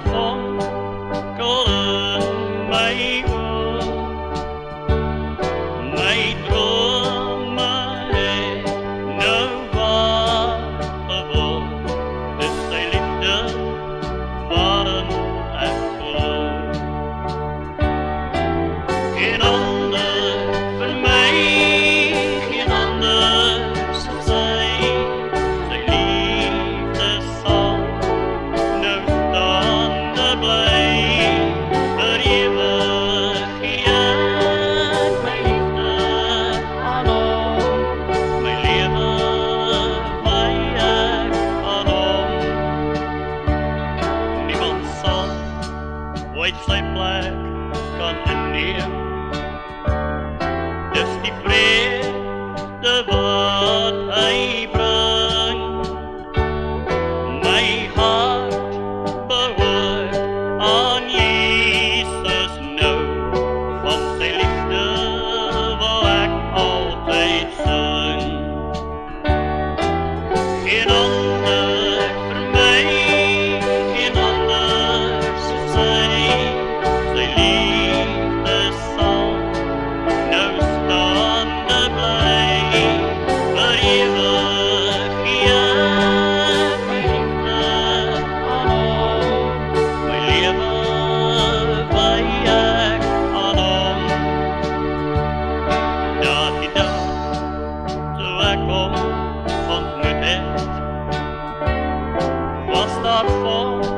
fonkelen mij op. Mijn dromen heeft nou waar geworden, dus zijn liefde waren echt geloof. Geen ander voor mij, geen ander zal zijn liefde zal nou staande blij, voor eeuwig geëerd mijn liefde aan hom, mijn leven blij ik aan hom. Niemand zal ooit zijn plek kan innemen. Dus die vrede wat hij brengt, mijn hart behoort aan Jezus nou. Van zijn liefde wil ik altijd zingen. Geen ander voor mij, geen ander zal zijn liefde zal nou staande blij, voor eeuwig geëerd mijn liefde aan hom, mijn leven blij ik aan hom. Dat die dag zo ik hom ontmoet het, was daar fonkelen